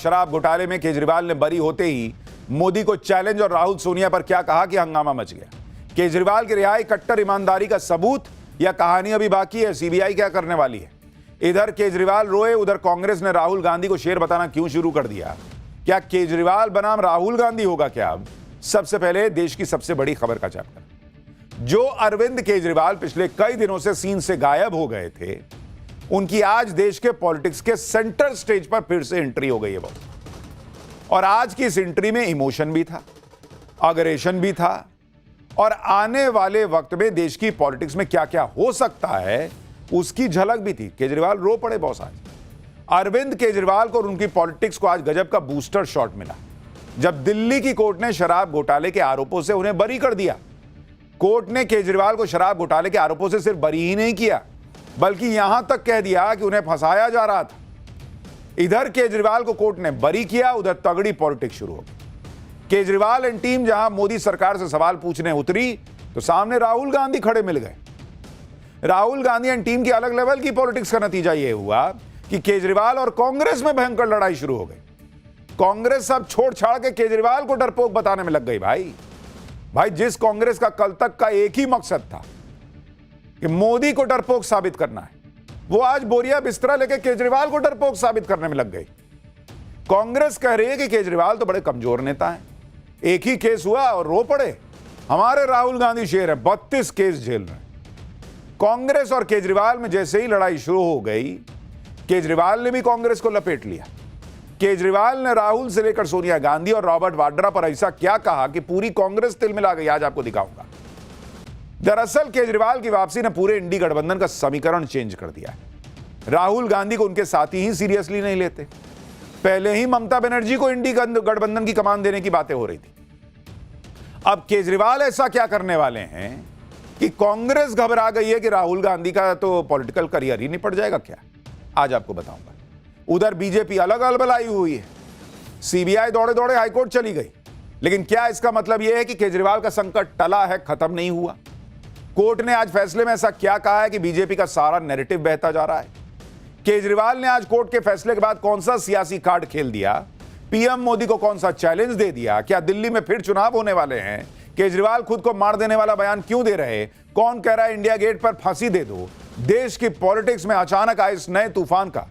शराब घोटाले में केजरीवाल ने बरी होते ही मोदी को चैलेंज और राहुल सोनिया पर क्या कहा कि हंगामा मच गया। केजरीवाल की रिहाई कट्टर ईमानदारी का सबूत या कहानी अभी बाकी है, सीबीआई क्या करने वाली है। इधर केजरीवाल रोए, उधर कांग्रेस ने राहुल गांधी को शेर बताना क्यों शुरू कर दिया। क्या केजरीवाल बनाम राहुल गांधी होगा क्या अब? सबसे पहले देश की सबसे बड़ी खबर का चैप्टर। जो अरविंद केजरीवाल पिछले कई दिनों से सीन से गायब हो गए थे, उनकी आज देश के पॉलिटिक्स के सेंटर स्टेज पर फिर से एंट्री हो गई है बहुत। और आज की इस एंट्री में इमोशन भी था, अग्रेशन भी था, और आने वाले वक्त में देश की पॉलिटिक्स में क्या क्या हो सकता है उसकी झलक भी थी। केजरीवाल रो पड़े बॉस आज। अरविंद केजरीवाल को और उनकी पॉलिटिक्स को आज गजब का बूस्टर शॉट मिला जब दिल्ली की कोर्ट ने शराब घोटाले के आरोपों से उन्हें बरी कर दिया। कोर्ट ने केजरीवाल को शराब घोटाले के आरोपों से सिर्फ बरी ही नहीं किया, बल्कि यहां तक कह दिया कि उन्हें फंसाया जा रहा था। इधर केजरीवाल को कोर्ट ने बरी किया, उधर तगड़ी पॉलिटिक्स शुरू हो गई। केजरीवाल एंड टीम जहां मोदी सरकार से सवाल पूछने उतरी तो सामने राहुल गांधी खड़े मिल गए। राहुल गांधी एंड टीम की अलग लेवल की पॉलिटिक्स का नतीजा यह हुआ कि केजरीवाल और कांग्रेस में भयंकर लड़ाई शुरू हो गई। कांग्रेस सब छोड़ छाड़ के केजरीवाल को डरपोक बताने में लग गई। भाई जिस कांग्रेस का कल तक का एक ही मकसद था कि मोदी को डरपोक साबित करना है, वो आज बोरिया बिस्तरा लेके केजरीवाल को डरपोक साबित करने में लग गई। कांग्रेस कह रही है कि केजरीवाल तो बड़े कमजोर नेता हैं, एक ही केस हुआ और रो पड़े, हमारे राहुल गांधी शेर है, 32 केस झेल रहे हैं। कांग्रेस और केजरीवाल में जैसे ही लड़ाई शुरू हो गई, केजरीवाल ने भी कांग्रेस को लपेट लिया। केजरीवाल ने राहुल से लेकर सोनिया गांधी और रॉबर्ट वाड्रा पर ऐसा क्या कहा कि पूरी कांग्रेस तिलमिला गई। आज आपको दिखाऊंगा। दरअसल केजरीवाल की वापसी ने पूरे इंडी गठबंधन का समीकरण चेंज कर दिया है। राहुल गांधी को उनके साथी ही सीरियसली नहीं लेते। पहले ही ममता बनर्जी को इंडी गठबंधन की कमान देने की बातें हो रही थी। अब केजरीवाल ऐसा क्या करने वाले हैं कि कांग्रेस घबरा गई है कि राहुल गांधी का तो पॉलिटिकल करियर ही निपट जाएगा क्या। आज आपको बताऊंगा। उधर बीजेपी अलग अलबलाई हुई है। सीबीआई दौड़े दौड़े हाईकोर्ट चली गई, लेकिन क्या इसका मतलब यह है कि केजरीवाल का संकट टला है, खत्म नहीं हुआ? कोर्ट ने आज फैसले में ऐसा क्या कहा है कि बीजेपी का सारा नैरेटिव बहता जा रहा है? केजरीवाल ने आज कोर्ट के फैसले के बाद कौन सा सियासी कार्ड खेल दिया? पीएम मोदी को कौन सा चैलेंज दे दिया? क्या दिल्ली में फिर चुनाव होने वाले हैं? केजरीवाल खुद को मार देने वाला बयान क्यों दे रहे? कौन कह रहा है इंडिया गेट पर फांसी दे दो? देश की पॉलिटिक्स में अचानक आए इस नए तूफान का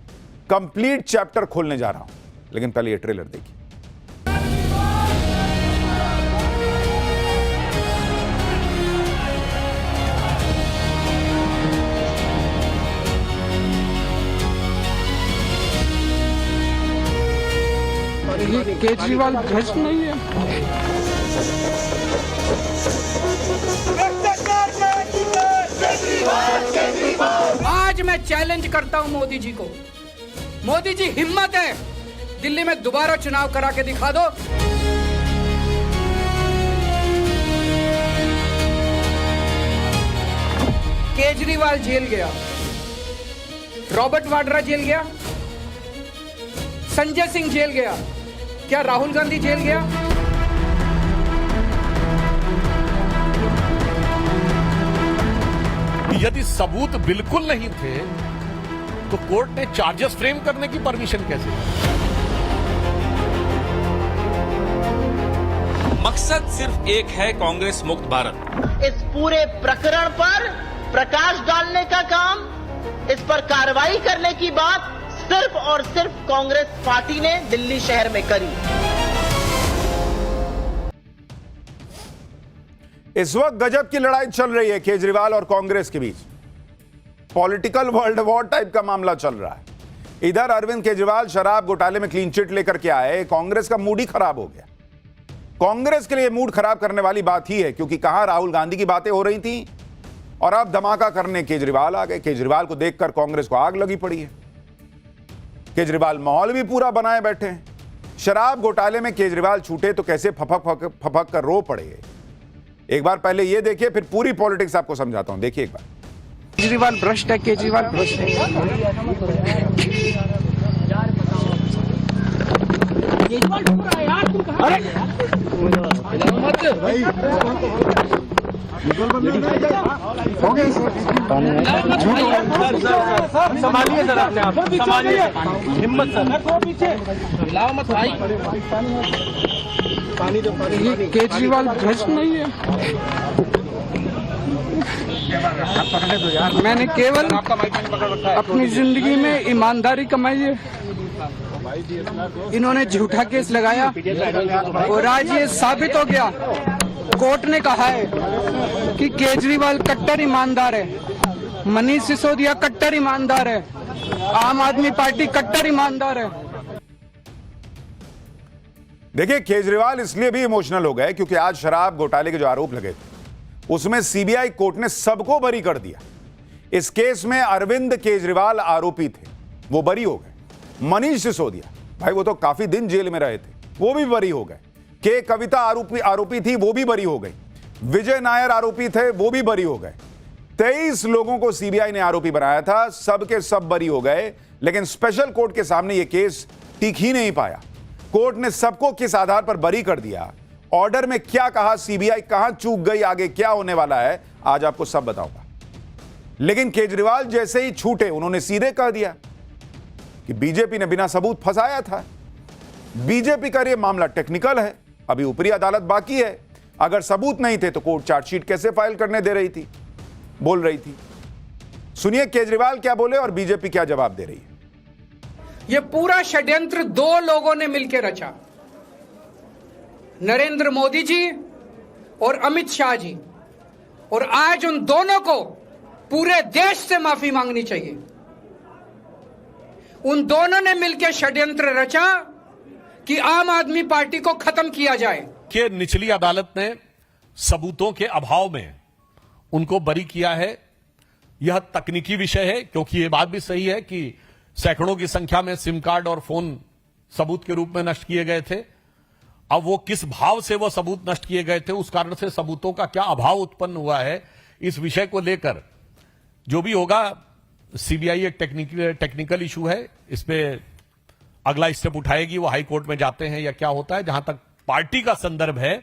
कंप्लीट चैप्टर खोलने जा रहा हूं, लेकिन पहले ये ट्रेलर देखिए। केजरीवाल भ्रष्ट नहीं है। आज मैं चैलेंज करता हूं मोदी जी को। मोदी जी, हिम्मत है दिल्ली में दोबारा चुनाव करा के दिखा दो। केजरीवाल जेल गया, रॉबर्ट वाड्रा जेल गया, संजय सिंह जेल गया, क्या राहुल गांधी जेल गया? यदि सबूत बिल्कुल नहीं थे तो कोर्ट ने चार्जेस फ्रेम करने की परमिशन कैसे दी? मकसद सिर्फ एक है, कांग्रेस मुक्त भारत। इस पूरे प्रकरण पर प्रकाश डालने का काम, इस पर कार्रवाई करने की बात सिर्फ और सिर्फ कांग्रेस पार्टी ने दिल्ली शहर में करी। इस वक्त गजब की लड़ाई चल रही है केजरीवाल और कांग्रेस के बीच। पॉलिटिकल वर्ल्ड वॉर टाइप का मामला चल रहा है। इधर अरविंद केजरीवाल शराब घोटाले में क्लीन चिट लेकर के आए, कांग्रेस का मूड ही खराब हो गया। कांग्रेस के लिए मूड खराब करने वाली बात ही है, क्योंकि कहां राहुल गांधी की बातें हो रही थी और अब धमाका करने केजरीवाल आ गए। केजरीवाल को देखकर कांग्रेस को आग लगी पड़ी है। केजरीवाल माहौल भी पूरा बनाए बैठे हैं। शराब घोटाले में केजरीवाल छूटे तो कैसे फपक कर रो पड़े। एक बार पहले ये देखिए, फिर पूरी पॉलिटिक्स आपको समझाता हूं। देखिए एक बार। केजरीवाल भ्रष्ट है, केजरीवाल भ्रष्ट है। संभालिए सर, अपने आप संभालिए, हिम्मत सर, लाओ मत भाई। ये केजरीवाल भ्रष्ट नहीं है। मैंने केवल अपनी जिंदगी में ईमानदारी कमाई है। इन्होंने झूठा केस लगाया और आज ये साबित हो गया। कोर्ट ने कहा है कि केजरीवाल कट्टर ईमानदार है, मनीष सिसोदिया कट्टर ईमानदार है, आम आदमी पार्टी कट्टर ईमानदार है। देखिए, केजरीवाल इसलिए भी इमोशनल हो गए क्योंकि आज शराब घोटाले के जो आरोप लगे थे उसमें सीबीआई कोर्ट ने सबको बरी कर दिया। इस केस में अरविंद केजरीवाल आरोपी थे, वो बरी हो गए। मनीष सिसोदिया भाई वो तो काफी दिन जेल में रहे थे, वो भी बरी हो गए। के कविता आरोपी थी, वो भी बरी हो गई। विजय नायर आरोपी थे, वो भी बरी हो गए। 23 लोगों को सीबीआई ने आरोपी बनाया था, सब के सब बरी हो गए। लेकिन स्पेशल कोर्ट के सामने यह केस टिक ही नहीं पाया। कोर्ट ने सबको किस आधार पर बरी कर दिया, ऑर्डर में क्या कहा, सीबीआई कहां चूक गई, आगे क्या होने वाला है, आज आपको सब बताऊंगा। लेकिन केजरीवाल जैसे ही छूटे उन्होंने सीधे कह दिया कि बीजेपी ने बिना सबूत फंसाया था। बीजेपी का यह मामला टेक्निकल है, अभी ऊपरी अदालत बाकी है। अगर सबूत नहीं थे तो कोर्ट चार्जशीट कैसे फाइल करने दे रही थी, बोल रही थी। सुनिए केजरीवाल क्या बोले और बीजेपी क्या जवाब दे रही है। ये पूरा षड्यंत्र दो लोगों ने मिलकर रचा, नरेंद्र मोदी जी और अमित शाह जी। और आज उन दोनों को पूरे देश से माफी मांगनी चाहिए। उन दोनों ने मिलकर षड्यंत्र रचा कि आम आदमी पार्टी को खत्म किया जाए। कि निचली अदालत ने सबूतों के अभाव में उनको बरी किया है। यह तकनीकी विषय है, क्योंकि यह बात भी सही है कि सैकड़ों की संख्या में सिम कार्ड और फोन सबूत के रूप में नष्ट किए गए थे। अब वो किस भाव से वो सबूत नष्ट किए गए थे, उस कारण से सबूतों का क्या अभाव उत्पन्न हुआ है, इस विषय को लेकर जो भी होगा, सीबीआई एक टेक्निकल इशू है, इस पे अगला स्टेप उठाएगी। वो हाई कोर्ट में जाते हैं या क्या होता है। जहां तक पार्टी का संदर्भ है,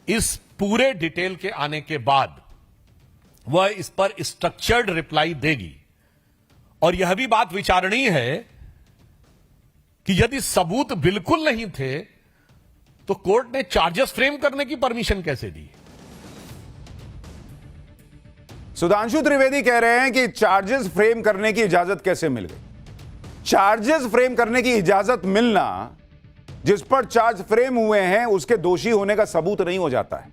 इस पूरे डिटेल के आने के बाद वह इस पर स्ट्रक्चर्ड रिप्लाई देगी। और यह भी बात विचारणीय है कि यदि सबूत बिल्कुल नहीं थे तो कोर्ट ने चार्जेस फ्रेम करने की परमिशन कैसे दी। सुधांशु त्रिवेदी कह रहे हैं कि चार्जेस फ्रेम करने की इजाजत कैसे मिल गई। चार्जेस फ्रेम करने की इजाजत मिलना, जिस पर चार्ज फ्रेम हुए हैं उसके दोषी होने का सबूत नहीं हो जाता है।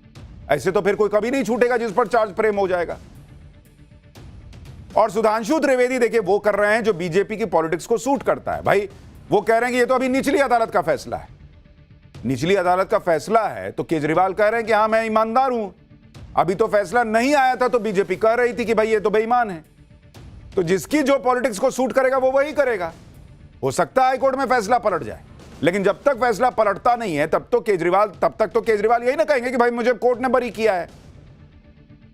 ऐसे तो फिर कोई कभी नहीं छूटेगा जिस पर चार्ज फ्रेम हो जाएगा। और सुधांशु त्रिवेदी देखिए वो कर रहे हैं जो बीजेपी की पॉलिटिक्स को सूट करता है। भाई वो कह रहे हैं कि ये तो अभी निचली अदालत का फैसला है। निचली अदालत का फैसला है तो केजरीवाल कह रहे हैं कि हां मैं ईमानदार हूं। अभी तो फैसला नहीं आया था तो बीजेपी कह रही थी कि भाई ये तो बेईमान है। तो जिसकी जो पॉलिटिक्स को सूट करेगा वो वही करेगा। हो सकता है हाईकोर्ट में फैसला पलट जाए, लेकिन जब तक फैसला पलटता नहीं है तब तक तो केजरीवाल यही ना कहेंगे कि भाई मुझे कोर्ट ने बरी किया है।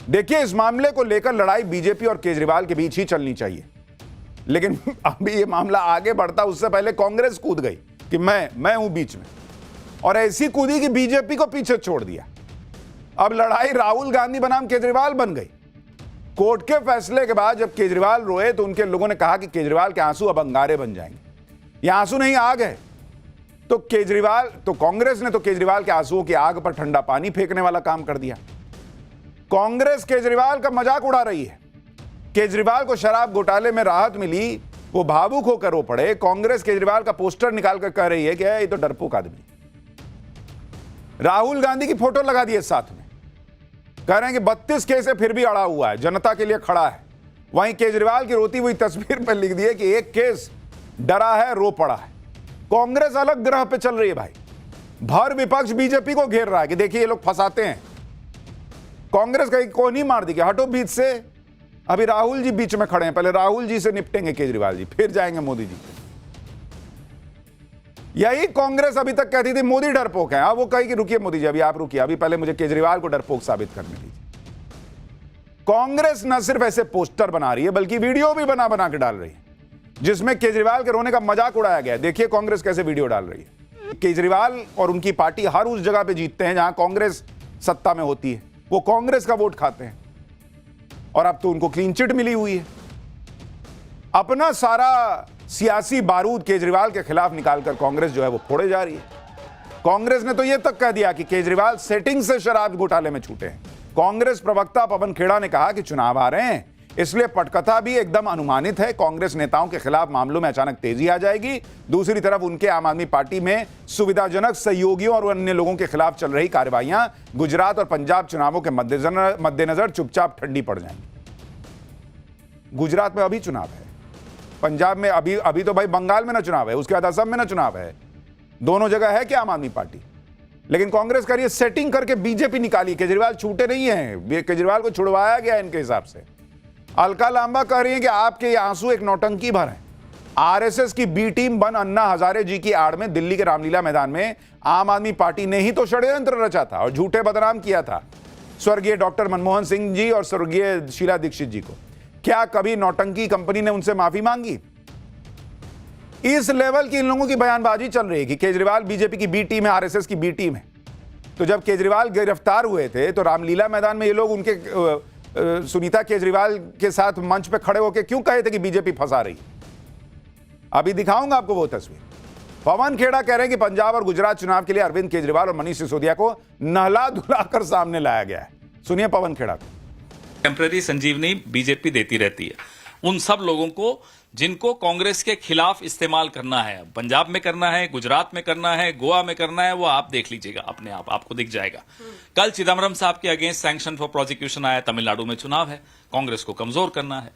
देखिए इस मामले को लेकर लड़ाई बीजेपी और केजरीवाल के बीच ही चलनी चाहिए, लेकिन अभी ये मामला आगे बढ़ता उससे पहले कांग्रेस कूद गई कि मैं हूं बीच में, और ऐसी कूदी कि बीजेपी को पीछे छोड़ दिया। अब लड़ाई राहुल गांधी बनाम केजरीवाल बन गई। कोर्ट के फैसले के बाद जब केजरीवाल रोए तो उनके लोगों ने कहा कि केजरीवाल के आंसू अब अंगारे बन जाएंगे। ये आंसू नहीं आग है। तो कांग्रेस ने तो केजरीवाल के आंसुओं की आग पर ठंडा पानी फेंकने वाला काम कर दिया। कांग्रेस केजरीवाल का मजाक उड़ा रही है। केजरीवाल को शराब घोटाले में राहत मिली, वो भावुक होकर रो पड़े। कांग्रेस केजरीवाल का पोस्टर निकालकर कह रही है कि ये तो डरपोक आदमी। राहुल गांधी की फोटो लगा दी है साथ में, कह रहे हैं कि 32 केस है फिर भी अड़ा हुआ है, जनता के लिए खड़ा है। वहीं केजरीवाल की रोती हुई तस्वीर पर लिख दिए कि एक केस डरा है, रो पड़ा है। कांग्रेस अलग ग्रह पे चल रही है भाई। भर विपक्ष बीजेपी को घेर रहा है कि देखिए ये लोग फंसाते हैं। कांग्रेस कहीं को नहीं मार दी कि हटो बीच से। अभी राहुल जी बीच में खड़े हैं, पहले राहुल जी से निपटेंगे केजरीवाल जी, फिर जाएंगे मोदी जी। यही कांग्रेस अभी तक कहती थी मोदी डरपोक है। अब वो कही कि रुकिए मोदी जी, अभी आप रुकिए, अभी पहले मुझे केजरीवाल को डरपोक साबित करने दीजिए। कांग्रेस न सिर्फ ऐसे पोस्टर बना रही है बल्कि वीडियो भी बना बना के डाल रही है जिसमें केजरीवाल के रोने का मजाक उड़ाया गया। देखिए कांग्रेस कैसे वीडियो डाल रही है। केजरीवाल और उनकी पार्टी हर उस जगह पे जीतते हैं जहां कांग्रेस सत्ता में होती है। वो कांग्रेस का वोट खाते हैं और अब तो उनको क्लीन चिट मिली हुई है। अपना सारा सियासी बारूद केजरीवाल के खिलाफ निकालकर कांग्रेस जो है वो फोड़े जा रही है। कांग्रेस ने तो यह तक कह दिया कि केजरीवाल सेटिंग से शराब घोटाले में छूटे हैं। कांग्रेस प्रवक्ता पवन खेड़ा ने कहा कि चुनाव आ रहे हैं, इसलिए पटकथा भी एकदम अनुमानित है। कांग्रेस नेताओं के खिलाफ मामलों में अचानक तेजी आ जाएगी। दूसरी तरफ उनके आम आदमी पार्टी में सुविधाजनक सहयोगियों और अन्य लोगों के खिलाफ चल रही कार्रवाइयां गुजरात और पंजाब चुनावों के मद्देनजर चुपचाप ठंडी पड़ जाएंगी। गुजरात में अभी चुनाव है, पंजाब में अभी तो भाई बंगाल में ना चुनाव है, उसके बाद असम में ना चुनाव है। दोनों जगह है क्या आम आदमी पार्टी? लेकिन कांग्रेस का ये सेटिंग करके बीजेपी निकाली। केजरीवाल छूटे नहीं है, केजरीवाल को छुड़वाया गया इनके हिसाब से। अलका लांबा कह रही है कि आपके ये आंसू एक नौटंकी भर है। आरएसएस की बी टीम बन अन्ना हजारे जी की आड़ में दिल्ली के रामलीला मैदान में आम आदमी पार्टी ने ही तो षड्यंत्र रचा था और झूठे बदनाम किया था स्वर्गीय डॉक्टर मनमोहन सिंह जी और स्वर्गीय शीला दीक्षित जी को। क्या कभी नौटंकी कंपनी ने उनसे माफी मांगी? इस लेवल की इन लोगों की बयानबाजी चल रही है कि केजरीवाल बीजेपी की बी टीम है, आरएसएस की बी टीम है। तो जब केजरीवाल गिरफ्तार हुए थे तो रामलीला मैदान में ये लोग उनके सुनीता केजरीवाल के साथ मंच पे खड़े होकर क्यों कहे थे कि बीजेपी फंसा रही? अभी दिखाऊंगा आपको वो तस्वीर। पवन खेड़ा कह रहे हैं कि पंजाब और गुजरात चुनाव के लिए अरविंद केजरीवाल और मनीष सिसोदिया को नहला धुलाकर सामने लाया गया है। सुनिए पवन खेड़ा को। टेम्पररी संजीवनी बीजेपी देती रहती है उन सब लोगों को जिनको कांग्रेस के खिलाफ इस्तेमाल करना है। पंजाब में करना है, गुजरात में करना है, गोवा में करना है, वो आप देख लीजिएगा अपने आप, आपको दिख जाएगा। कल चिदम्बरम साहब के अगेंस्ट सैंक्शन फॉर प्रोसिक्यूशन आया। तमिलनाडु में चुनाव है, कांग्रेस को कमजोर करना है।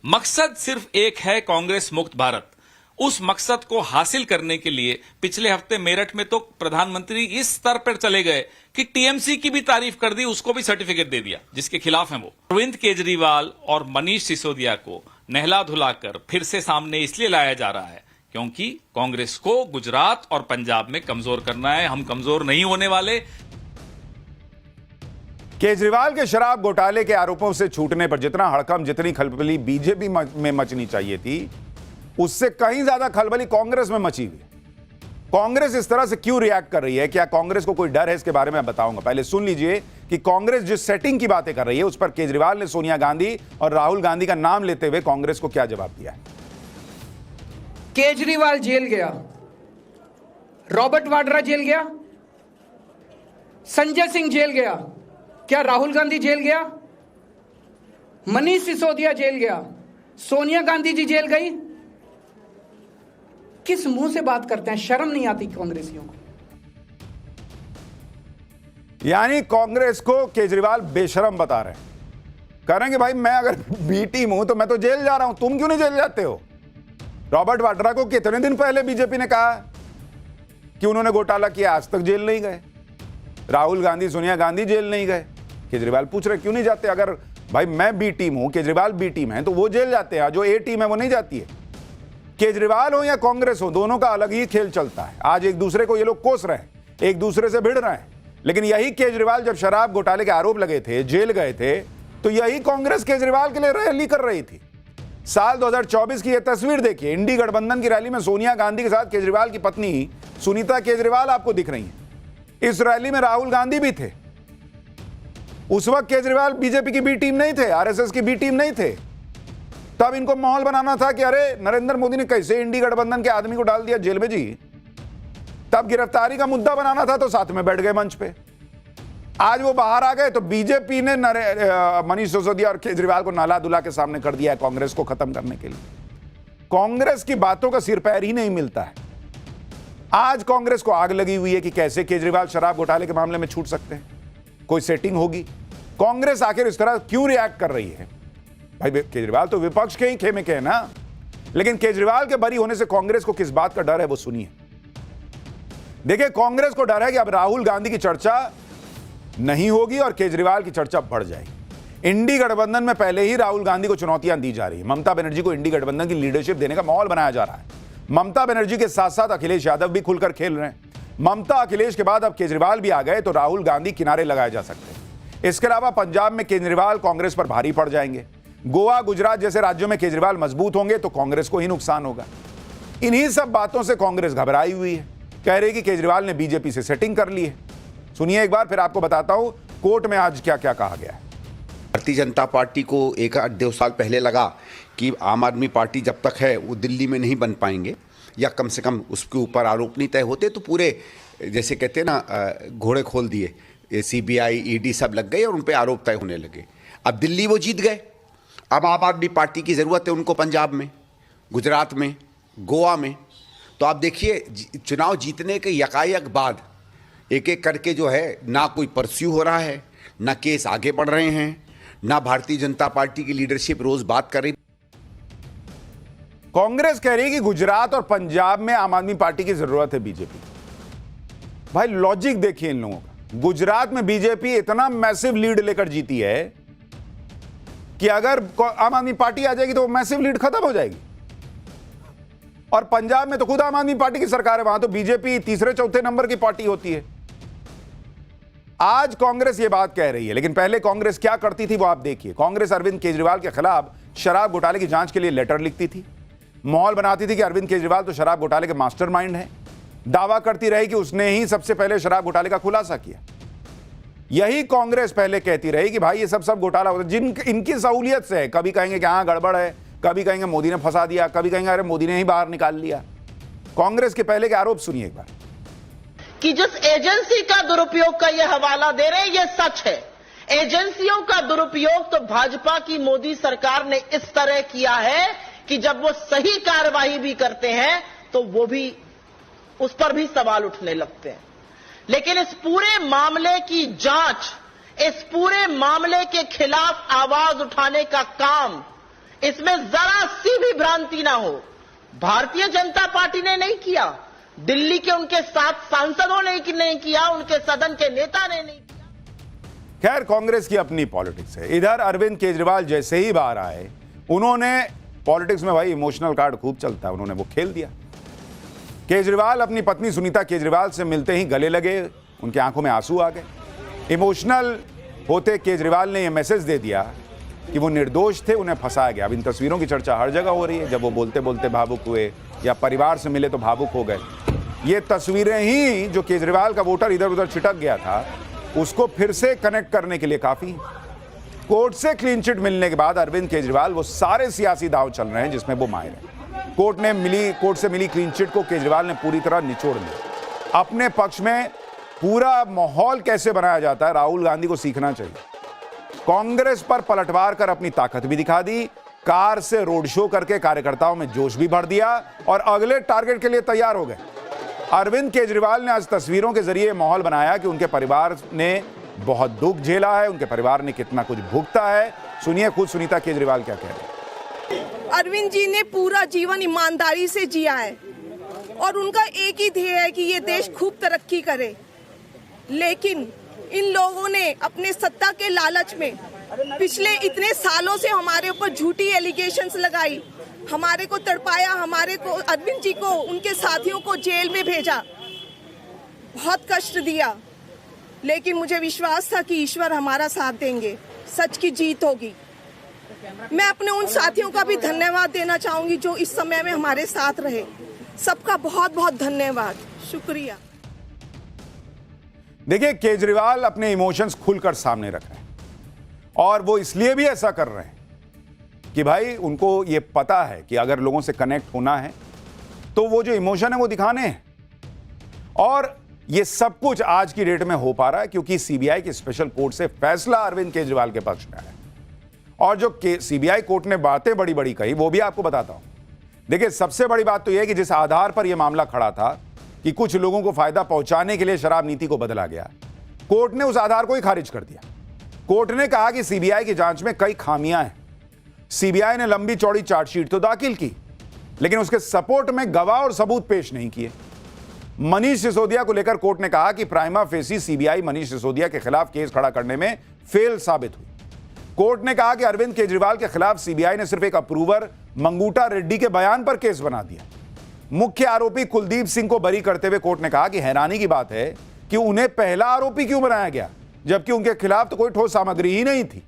मकसद सिर्फ एक है, कांग्रेस मुक्त भारत। उस मकसद को हासिल करने के लिए पिछले हफ्ते मेरठ में तो प्रधानमंत्री इस स्तर पर चले गए कि टीएमसी की भी तारीफ कर दी, उसको भी सर्टिफिकेट दे दिया जिसके खिलाफ है वो। अरविंद केजरीवाल और मनीष सिसोदिया को नहला धुलाकर फिर से सामने इसलिए लाया जा रहा है क्योंकि कांग्रेस को गुजरात और पंजाब में कमजोर करना है। हम कमजोर नहीं होने वाले। केजरीवाल के शराब घोटाले के आरोपों से छूटने पर जितना हड़कंप, जितनी खलबली बीजेपी में मचनी चाहिए थी, उससे कहीं ज्यादा खलबली कांग्रेस में मची हुई। कांग्रेस इस तरह से क्यों रिएक्ट कर रही है? क्या कांग्रेस को कोई डर है? इसके बारे में बताऊंगा। पहले सुन लीजिए कि कांग्रेस जिस सेटिंग की बातें कर रही है उस पर केजरीवाल ने सोनिया गांधी और राहुल गांधी का नाम लेते हुए कांग्रेस को क्या जवाब दिया है। केजरीवाल जेल गया, रॉबर्ट वाड्रा जेल गया, संजय सिंह जेल गया, क्या राहुल गांधी जेल गया? मनीष सिसोदिया जेल गया, सोनिया गांधी जी जेल गई। किस मुंह से बात करते हैं? शर्म नहीं आती कांग्रेसियों को? यानी कांग्रेस को केजरीवाल बेशरम बता रहे हैं। कह रहे हैं कि भाई मैं अगर बी टीम हूं तो मैं तो जेल जा रहा हूं, तुम क्यों नहीं जेल जाते हो? रॉबर्ट वाड्रा को कितने दिन पहले बीजेपी ने कहा कि उन्होंने घोटाला किया, आज तक जेल नहीं गए। राहुल गांधी, सोनिया गांधी जेल नहीं गए। केजरीवाल पूछ रहे क्यों नहीं जाते? अगर भाई मैं बी टीम हूं, केजरीवाल बी टीम है, तो वो जेल जाते हैं, जो ए टीम है वो नहीं जाती है। केजरीवाल हो या कांग्रेस हो, दोनों का अलग ही खेल चलता है। आज एक दूसरे को ये लोग कोस रहे हैं, एक दूसरे से भिड़ रहे हैं। लेकिन यही केजरीवाल जब शराब घोटाले के आरोप लगे थे, जेल गए थे, तो यही कांग्रेस केजरीवाल के लिए रैली कर रही थी। साल 2024 की यह तस्वीर देखिए, इंडी गठबंधन की रैली में सोनिया गांधी के साथ केजरीवाल की पत्नी सुनीता केजरीवाल आपको दिख रही है। इस रैली में राहुल गांधी भी थे। उस वक्त केजरीवाल बीजेपी की बी टीम नहीं थे, आरएसएस की बी टीम नहीं थे। तब इनको माहौल बनाना था कि अरे नरेंद्र मोदी ने कैसे इंडी गठबंधन के आदमी को डाल दिया जेल में जी। तब गिरफ्तारी का मुद्दा बनाना था तो साथ में बैठ गए मंच पे। आज वो बाहर आ गए तो बीजेपी ने मनीष सिसोदिया और केजरीवाल को नाला दुला के सामने कर दिया है कांग्रेस को खत्म करने के लिए। कांग्रेस की बातों का सिर पैर ही नहीं मिलता है। आज कांग्रेस को आग लगी हुई है कि कैसे केजरीवाल शराब घोटाले के मामले में छूट सकते हैं, कोई सेटिंग होगी। कांग्रेस आखिर इस तरह क्यों रिएक्ट कर रही है? भाई केजरीवाल तो विपक्ष के ही खेमे के है ना। लेकिन केजरीवाल के बरी होने से कांग्रेस को किस बात का डर है वो सुनिए। देखिए, कांग्रेस को डर है कि अब राहुल गांधी की चर्चा नहीं होगी और केजरीवाल की चर्चा बढ़ जाएगी। इंडी गठबंधन में पहले ही राहुल गांधी को चुनौतियां दी जा रही है। ममता बनर्जी को इंडी गठबंधन की लीडरशिप देने का माहौल बनाया जा रहा है। ममता बनर्जी के साथ साथ अखिलेश यादव भी खुलकर खेल रहे हैं। ममता अखिलेश के बाद अब केजरीवाल भी आ गए तो राहुल गांधी किनारे लगाए जा सकते हैं। इसके अलावा पंजाब में केजरीवाल कांग्रेस पर भारी पड़ जाएंगे। गोवा, गुजरात जैसे राज्यों में केजरीवाल मजबूत होंगे तो कांग्रेस को ही नुकसान होगा। इन्हीं सब बातों से कांग्रेस घबराई हुई है, कह रही कि केजरीवाल ने बीजेपी से सेटिंग कर ली है। सुनिए एक बार फिर आपको बताता हूं कोर्ट में आज क्या क्या कहा गया है। भारतीय जनता पार्टी को 1-2 साल पहले लगा कि आम आदमी पार्टी जब तक है वो दिल्ली में नहीं बन पाएंगे, या कम से कम उसके ऊपर आरोप नहीं तय होते, तो पूरे जैसे कहते हैं ना घोड़े खोल दिए, CBI ED सब लग गए और उन पर आरोप तय होने लगे। अब दिल्ली वो जीत गए, अब आम आदमी पार्टी की ज़रूरत है उनको पंजाब में, गुजरात में, गोवा में। तो आप देखिए चुनाव जीतने के यकायक बाद एक एक करके जो है ना कोई परस्यू हो रहा है, ना केस आगे बढ़ रहे हैं, ना भारतीय जनता पार्टी की लीडरशिप रोज बात कर रही। कांग्रेस कह रही है कि गुजरात और पंजाब में आम आदमी पार्टी की जरूरत है बीजेपी। भाई लॉजिक देखिए इन लोगों का। गुजरात में बीजेपी इतना मैसिव लीड लेकर जीती है कि अगर आम आदमी पार्टी आ जाएगी तो मैसिव लीड खत्म हो जाएगी। और पंजाब में तो खुद आम आदमी पार्टी की सरकार है, वहां तो बीजेपी तीसरे चौथे नंबर की पार्टी होती है। आज कांग्रेस ये बात कह रही है, लेकिन पहले कांग्रेस क्या करती थी वो आप देखिए। कांग्रेस अरविंद केजरीवाल के खिलाफ शराब घोटाले की जांच के लिए लेटर लिखती थी, माहौल बनाती थी कि अरविंद केजरीवाल तो शराब घोटाले के मास्टरमाइंड हैं, दावा करती रही कि उसने ही सबसे पहले शराब घोटाले का खुलासा किया। यही कांग्रेस पहले कहती रही कि भाई ये सब घोटाला होता है, जिन इनकी सहूलियत से है। कभी कहेंगे कि हाँ गड़बड़ है, कभी कहेंगे मोदी ने फंसा दिया, कभी कहेंगे अरे मोदी ने ही बाहर निकाल लिया। कांग्रेस के पहले के आरोप सुनिए एक बार। कि जिस एजेंसी का दुरुपयोग का ये हवाला दे रहे हैं ये सच है। एजेंसियों का दुरुपयोग तो भाजपा की मोदी सरकार ने इस तरह किया है कि जब वो सही कार्रवाई भी करते हैं तो वो भी उस पर भी सवाल उठने लगते हैं। लेकिन इस पूरे मामले की जांच, इस पूरे मामले के खिलाफ आवाज उठाने का काम, इसमें जरा सी भी भ्रांति ना हो, भारतीय जनता पार्टी ने नहीं किया, दिल्ली के उनके 7 सांसदों ने नहीं किया, उनके सदन के नेता ने नहीं किया। खैर कांग्रेस की अपनी पॉलिटिक्स है। इधर अरविंद केजरीवाल जैसे ही बाहर आए, उन्होंने पॉलिटिक्स में भाई इमोशनल कार्ड खूब चलता है, उन्होंने वो खेल दिया। केजरीवाल अपनी पत्नी सुनीता केजरीवाल से मिलते ही गले लगे, उनकी आंखों में आंसू आ गए। इमोशनल होते केजरीवाल ने यह मैसेज दे दिया कि वो निर्दोष थे, उन्हें फंसाया गया। अब इन तस्वीरों की चर्चा हर जगह हो रही है, जब वो बोलते बोलते भावुक हुए या परिवार से मिले तो भावुक हो गए। ये तस्वीरें ही जो केजरीवाल का वोटर इधर उधर छिटक गया था, उसको फिर से कनेक्ट करने के लिए काफी। कोर्ट से क्लीन चिट मिलने के बाद अरविंद केजरीवाल वो सारे सियासी दांव चल रहे हैं जिसमें वो माहिर है। कोर्ट से मिली क्लीन चिट को केजरीवाल ने पूरी तरह निचोड़ लिया। अपने पक्ष में पूरा माहौल कैसे बनाया जाता है, राहुल गांधी को सीखना चाहिए। कांग्रेस पर पलटवार कर अपनी ताकत भी दिखा दी, कार से रोड शो करके कार्यकर्ताओं में जोश भी भर दिया और अगले टारगेट के लिए तैयार हो गए। अरविंद केजरीवाल ने आज तस्वीरों के जरिए माहौल बनाया कि उनके परिवार ने बहुत दुख झेला है, उनके परिवार ने कितना कुछ भुगता है। सुनिए खुद सुनीता केजरीवाल क्या कह रहे हैं। अरविंद जी ने पूरा जीवन ईमानदारी से जिया है और उनका एक ही ध्येय है कि ये देश खूब तरक्की करे, लेकिन इन लोगों ने अपने सत्ता के लालच में पिछले इतने सालों से हमारे ऊपर झूठी एलिगेशंस लगाई, हमारे को तड़पाया, हमारे को, अरविंद जी को, उनके साथियों को जेल में भेजा, बहुत कष्ट दिया। लेकिन मुझे विश्वास था कि ईश्वर हमारा साथ देंगे, सच की जीत होगी। मैं अपने उन साथियों का भी धन्यवाद देना चाहूंगी जो इस समय में हमारे साथ रहे। सबका बहुत बहुत धन्यवाद, शुक्रिया। देखिए केजरीवाल अपने इमोशंस खुलकर सामने रख रहे हैं और वो इसलिए भी ऐसा कर रहे हैं कि भाई उनको ये पता है कि अगर लोगों से कनेक्ट होना है तो वो जो इमोशन है वो दिखाने हैं। और ये सब कुछ आज की डेट में हो पा रहा है क्योंकि सीबीआई की स्पेशल कोर्ट से फैसला अरविंद केजरीवाल के पक्ष में आया। और जो सीबीआई कोर्ट ने बातें बड़ी बड़ी कही वो भी आपको बताता हूं। देखिए सबसे बड़ी बात तो यह है कि जिस आधार पर यह मामला खड़ा था कि कुछ लोगों को फायदा पहुंचाने के लिए शराब नीति को बदला गया, कोर्ट ने उस आधार को ही खारिज कर दिया। कोर्ट ने कहा कि सीबीआई की जांच में कई खामियां हैं। सीबीआई ने लंबी चौड़ी चार्जशीट तो दाखिल की लेकिन उसके सपोर्ट में गवाह और सबूत पेश नहीं किए। मनीष सिसोदिया को लेकर कोर्ट ने कहा कि prima facie CBI Manish Sisodia के खिलाफ केस खड़ा करने में फेल साबित हुई। कोर्ट ने कहा कि अरविंद केजरीवाल के खिलाफ सीबीआई ने सिर्फ एक अप्रूवर मंगूटा रेड्डी के बयान पर केस बना दिया। मुख्य आरोपी कुलदीप सिंह को बरी करते हुए कोर्ट ने कहा कि हैरानी की बात है कि उन्हें पहला आरोपी क्यों बनाया गया जबकि उनके खिलाफ तो कोई ठोस सामग्री ही नहीं थी।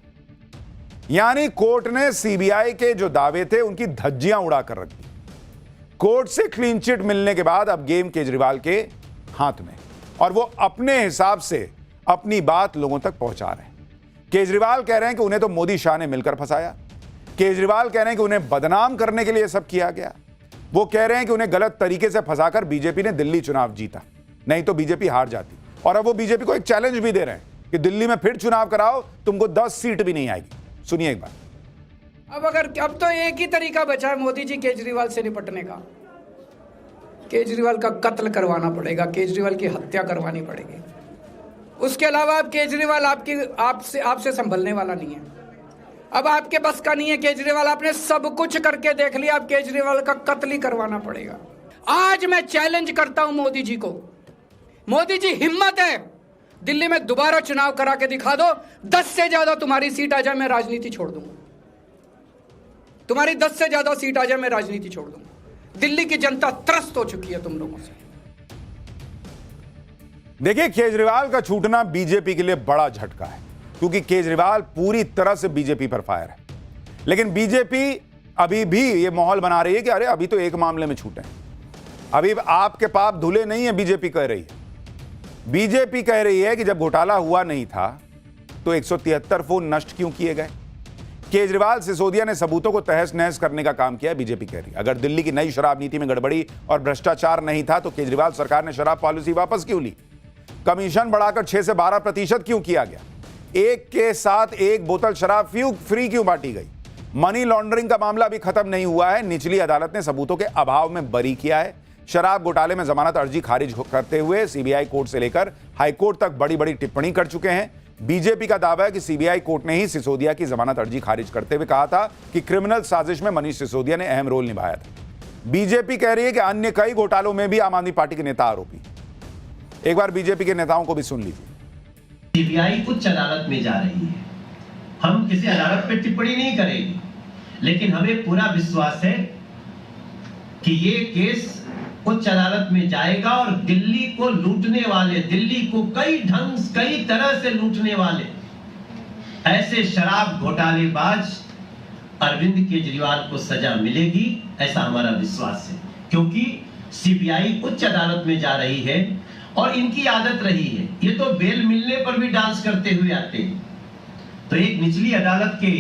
यानी कोर्ट ने सीबीआई के जो दावे थे उनकी धज्जियां उड़ाकर रख दी। कोर्ट से क्लीन चिट मिलने के बाद अब गेम केजरीवाल के हाथ में और वो अपने हिसाब से अपनी बात लोगों तक पहुंचा रहे हैं। केजरीवाल कह रहे हैं कि उन्हें तो मोदी शाह ने मिलकर फंसाया। केजरीवाल कह रहे हैं कि उन्हें बदनाम करने के लिए सब किया गया। वो कह रहे हैं कि उन्हें गलत तरीके से फंसाकर बीजेपी ने दिल्ली चुनाव जीता, नहीं तो बीजेपी हार जाती। और अब वो बीजेपी को एक चैलेंज भी दे रहे हैं कि दिल्ली में फिर चुनाव कराओ, तुमको 10 सीट भी नहीं आएगी। सुनिए एक बार। अब तो एक ही तरीका बचा है मोदी जी केजरीवाल से निपटने का। केजरीवाल का कत्ल करवाना पड़ेगा, केजरीवाल की हत्या करवानी पड़ेगी। उसके अलावा अब केजरीवाल आपसे संभलने वाला नहीं है। अब आपके बस का नहीं है केजरीवाल, आपने सब कुछ करके देख लिया, अब केजरीवाल का कत्ल ही करवाना पड़ेगा। आज मैं चैलेंज करता हूं मोदी जी को। मोदी जी, हिम्मत है दिल्ली में दोबारा चुनाव करा के दिखा दो, 10 से ज्यादा तुम्हारी सीट आ जाए, मैं राजनीति छोड़ दूंगा। तुम्हारी 10 से ज्यादा सीट आ जाए, मैं राजनीति छोड़ दूंगा। दिल्ली की जनता त्रस्त हो चुकी है तुम लोगों से। देखिए, केजरीवाल का छूटना बीजेपी के लिए बड़ा झटका है, क्योंकि केजरीवाल पूरी तरह से बीजेपी पर फायर है। लेकिन बीजेपी अभी भी ये माहौल बना रही है कि अरे अभी तो एक मामले में छूटे हैं, अभी आपके पाप धुले नहीं है। बीजेपी कह रही है, बीजेपी कह रही है कि जब घोटाला हुआ नहीं था तो 173 फोन नष्ट क्यों किए गए। केजरीवाल सिसोदिया ने सबूतों को तहस नहस करने का काम किया है, बीजेपी कह रही है। अगर दिल्ली की नई शराब नीति में गड़बड़ी और भ्रष्टाचार नहीं था तो केजरीवाल सरकार ने शराब पॉलिसी वापस क्यों ली? कमीशन बढ़ाकर 6 से 12% क्यों किया गया? एक के साथ एक बोतल शराब फ्री क्यों बांटी गई? मनी लॉन्ड्रिंग का मामला अभी खत्म नहीं हुआ है, निचली अदालत ने सबूतों के अभाव में बरी किया है। शराब घोटाले में जमानत अर्जी खारिज करते हुए सीबीआई कोर्ट से लेकर हाईकोर्ट तक बड़ी बड़ी टिप्पणी कर चुके हैं। बीजेपी का दावा है कि सीबीआई कोर्ट ने ही सिसोदिया की जमानत अर्जी खारिज करते हुए कहा था कि क्रिमिनल साजिश में मनीष सिसोदिया ने अहम रोल निभाया था। बीजेपी कह रही है कि अन्य कई घोटालों में भी आम आदमी पार्टी के नेता आरोपी। एक बार बीजेपी के नेताओं को भी सुन लीजिए। सीबीआई उच्च अदालत में जा रही है, हम किसी अदालत पर टिप्पणी नहीं करेंगे, लेकिन हमें पूरा विश्वास है कि ये केस उच्च अदालत में जाएगा और दिल्ली को लूटने वाले, दिल्ली को कई तरह से लूटने वाले ऐसे शराब घोटालेबाज अरविंद केजरीवाल को सजा मिलेगी, ऐसा हमारा विश्वास है। क्योंकि सीबीआई उच्च अदालत में जा रही है और इनकी आदत रही है, ये तो बेल मिलने पर भी डांस करते हुए आते हैं। तो एक निचली अदालत के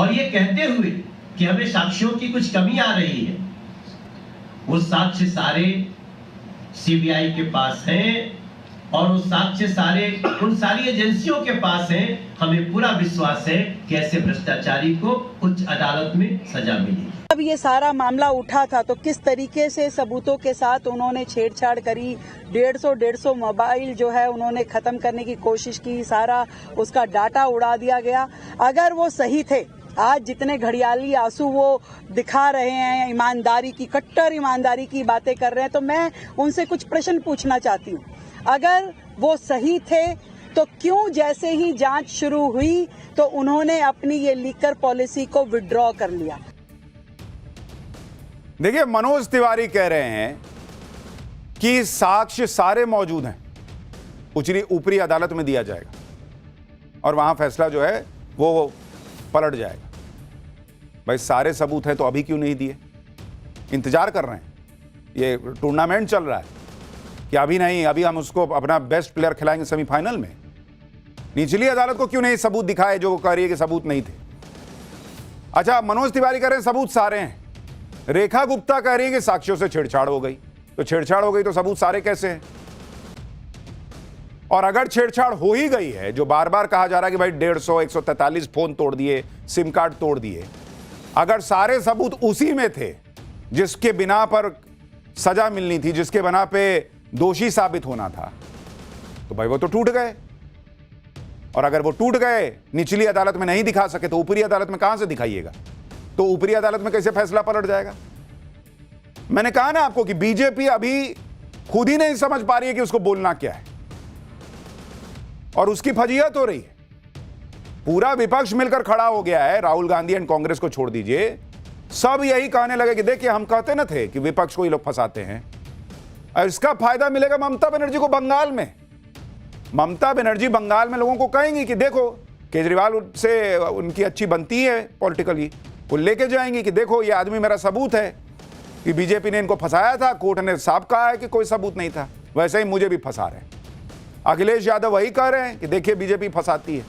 और ये कहते हुए कि हमें साक्ष्यों की कुछ कमी आ रही है, वो साक्ष्य सारे सीबीआई के पास हैं और वो साक्ष्य सारे उन सारी एजेंसियों के पास हैं। हमें पूरा विश्वास है कि ऐसे भ्रष्टाचारी को उच्च अदालत में सजा मिलेगी। जब ये सारा मामला उठा था तो किस तरीके से सबूतों के साथ उन्होंने छेड़छाड़ करी, 150 मोबाइल जो है उन्होंने खत्म करने की कोशिश की, सारा उसका डाटा उड़ा दिया गया। अगर वो सही थे, आज जितने घड़ियाली आंसू वो दिखा रहे हैं, ईमानदारी की, कट्टर ईमानदारी की बातें कर रहे हैं, तो मैं उनसे कुछ प्रश्न पूछना चाहती हूँ। अगर वो सही थे तो क्यों जैसे ही जांच शुरू हुई तो उन्होंने अपनी ये लीकर पॉलिसी को विड्रॉ कर लिया? देखिए, मनोज तिवारी कह रहे हैं कि साक्ष्य सारे मौजूद हैं, ऊपरी अदालत में दिया जाएगा और वहां फैसला जो है वो पलट जाएगा। भाई सारे सबूत हैं तो अभी क्यों नहीं दिए? इंतजार कर रहे हैं, ये टूर्नामेंट चल रहा है कि अभी नहीं, अभी हम उसको अपना बेस्ट प्लेयर खिलाएंगे सेमीफाइनल में। निचली अदालत को क्यों नहीं सबूत दिखाए जो कह रही है कि सबूत नहीं थे? अच्छा, मनोज तिवारी कह रहे हैं सबूत सारे हैं, रेखा गुप्ता कह रही है कि साक्ष्यों से छेड़छाड़ हो गई। तो छेड़छाड़ हो गई तो सबूत सारे कैसे हैं? और अगर छेड़छाड़ हो ही गई है, जो बार बार कहा जा रहा है कि भाई 150 143 फोन तोड़ दिए, सिम कार्ड तोड़ दिए, अगर सारे सबूत उसी में थे जिसके बिना पर सजा मिलनी थी, जिसके बिना पे दोषी साबित होना था, तो भाई वो तो टूट गए। और अगर वो टूट गए, निचली अदालत में नहीं दिखा सके, तो ऊपरी अदालत में कहां से दिखाइएगा? तो ऊपरी अदालत में कैसे फैसला पलट जाएगा? मैंने कहा ना आपको कि बीजेपी अभी खुद ही नहीं समझ पा रही है कि उसको बोलना क्या है, और उसकी फजीहत हो रही है। पूरा विपक्ष मिलकर खड़ा हो गया है, राहुल गांधी एंड कांग्रेस को छोड़ दीजिए, सब यही कहने लगे कि देखिए हम कहते न थे कि विपक्ष को ये लोग फंसाते हैं। और इसका फायदा मिलेगा ममता बनर्जी को बंगाल में। ममता बनर्जी बंगाल में लोगों को कहेंगी कि देखो केजरीवाल से उनकी अच्छी बनती है पॉलिटिकली, वो लेके जाएंगी कि देखो ये आदमी मेरा सबूत है कि बीजेपी ने इनको फंसाया था, कोर्ट ने साफ कहा है कि कोई सबूत नहीं था, वैसे ही मुझे भी फंसा रहे हैं। अखिलेश यादव वही कह रहे हैं कि देखिए बीजेपी फंसाती है।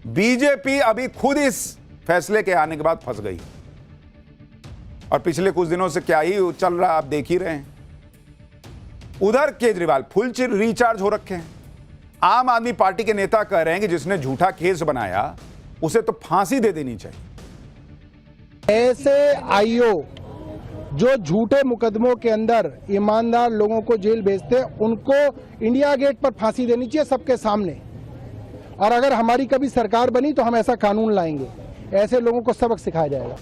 बीजेपी अभी खुद इस फैसले के आने के बाद फंस गई और पिछले कुछ दिनों से क्या ही चल रहा है आप देख ही रहे हैं। उधर केजरीवाल फुल रिचार्ज हो रखे हैं। आम आदमी पार्टी के नेता कह रहे हैं कि जिसने झूठा केस बनाया उसे तो फांसी दे देनी चाहिए। ऐसे आईओ जो झूठे मुकदमों के अंदर ईमानदार लोगों को जेल भेजते हैं, उनको इंडिया गेट पर फांसी देनी चाहिए सबके सामने। और अगर हमारी कभी सरकार बनी तो हम ऐसा कानून लाएंगे, ऐसे लोगों को सबक सिखाया जाएगा।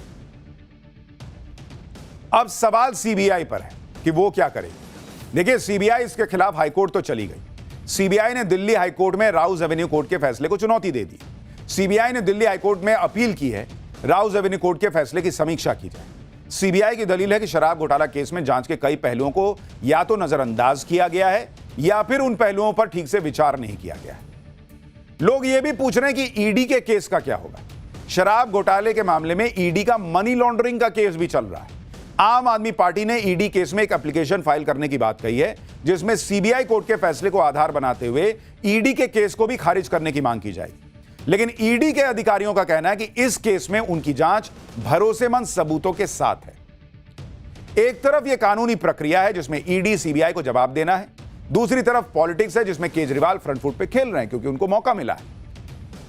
अब सवाल सीबीआई पर है कि वो क्या करेगी। देखिए, सीबीआई इसके खिलाफ हाईकोर्ट तो चली गई। सीबीआई ने दिल्ली हाईकोर्ट में राउज एवेन्यू कोर्ट के फैसले को चुनौती दे दी। सीबीआई ने दिल्ली हाईकोर्ट में अपील की है राउज एवेन्यू कोर्ट के फैसले की समीक्षा की जाए। सीबीआई की दलील है कि शराब घोटाला केस में जांच के कई पहलुओं को या तो नजरअंदाज किया गया है या फिर उन पहलुओं पर ठीक से विचार नहीं किया गया है। लोग ये भी पूछ रहे हैं कि ईडी के केस का क्या होगा। शराब घोटाले के मामले में ईडी का मनी लॉन्ड्रिंग का केस भी चल रहा है। आम आदमी पार्टी ने ईडी केस में एक एप्लीकेशन फाइल करने की बात कही है, जिसमें सीबीआई कोर्ट के फैसले को आधार बनाते हुए ईडी के केस को भी खारिज करने की मांग की जाएगी। लेकिन ईडी के अधिकारियों का कहना है कि इस केस में उनकी जांच भरोसेमंद सबूतों के साथ है। एक तरफ यह कानूनी प्रक्रिया है जिसमें ईडी सीबीआई को जवाब देना है, दूसरी तरफ पॉलिटिक्स है जिसमें केजरीवाल फ्रंट फुट पे खेल रहे हैं क्योंकि उनको मौका मिला है।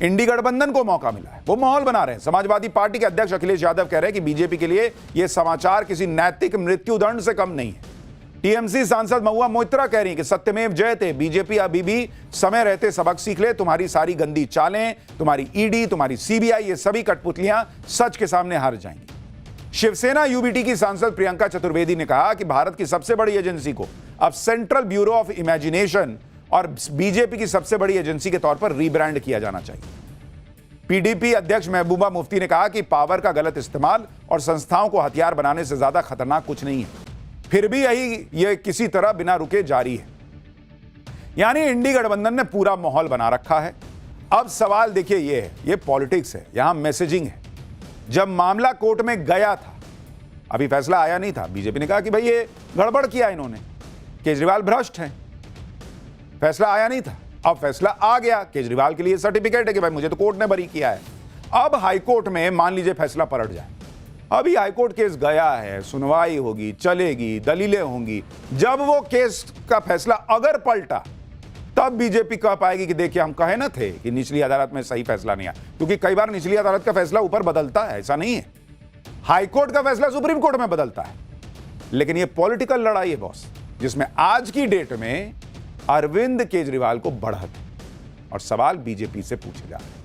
इंडी गठबंधन को मौका मिला है, वो माहौल बना रहे हैं। समाजवादी पार्टी के अध्यक्ष अखिलेश यादव कह रहे हैं कि बीजेपी के लिए यह समाचार किसी नैतिक मृत्युदंड से कम नहीं है। टीएमसी सांसद महुआ मोइत्रा कह रही है कि सत्यमेव जयते, बीजेपी अभी भी समय रहते सबक सीख ले। तुम्हारी सारी गंदी चालें, तुम्हारी ईडी, तुम्हारी सीबीआई, ये सभी कठपुतलियां सच के सामने हार जाएंगी। शिवसेना यूबीटी की सांसद प्रियंका चतुर्वेदी ने कहा कि भारत की सबसे बड़ी एजेंसी को अब सेंट्रल ब्यूरो ऑफ इमेजिनेशन और बीजेपी की सबसे बड़ी एजेंसी के तौर पर रीब्रांड किया जाना चाहिए। पीडीपी अध्यक्ष महबूबा मुफ्ती ने कहा कि पावर का गलत इस्तेमाल और संस्थाओं को हथियार बनाने से ज्यादा खतरनाक कुछ नहीं है। फिर भी यह किसी तरह बिना रुके जारी है। यानी इंडी गठबंधन ने पूरा माहौल बना रखा है। अब सवाल देखिए ये पॉलिटिक्स है, यहां मैसेजिंग है। जब मामला कोर्ट में गया था, अभी फैसला आया नहीं था, बीजेपी ने कहा कि भाई ये गड़बड़ किया इन्होंने, केजरीवाल भ्रष्ट हैं। फैसला आया नहीं था, अब फैसला आ गया। केजरीवाल के लिए सर्टिफिकेट है कि भाई मुझे तो कोर्ट ने बरी किया है। अब हाईकोर्ट में मान लीजिए फैसला पलट जाए, अभी हाईकोर्ट केस गया है, सुनवाई होगी, चलेगी, दलीलें होंगी। जब वो केस का फैसला अगर पलटा, तब बीजेपी कह पाएगी कि देखिए हम कहे ना थे कि निचली अदालत में सही फैसला नहीं आया। क्योंकि कई बार निचली अदालत का फैसला ऊपर बदलता है, ऐसा नहीं है। हाईकोर्ट का फैसला सुप्रीम कोर्ट में बदलता है। लेकिन ये पॉलिटिकल लड़ाई है बॉस, जिसमें आज की डेट में अरविंद केजरीवाल को बढ़त है और सवाल बीजेपी से पूछे जा रहे हैं।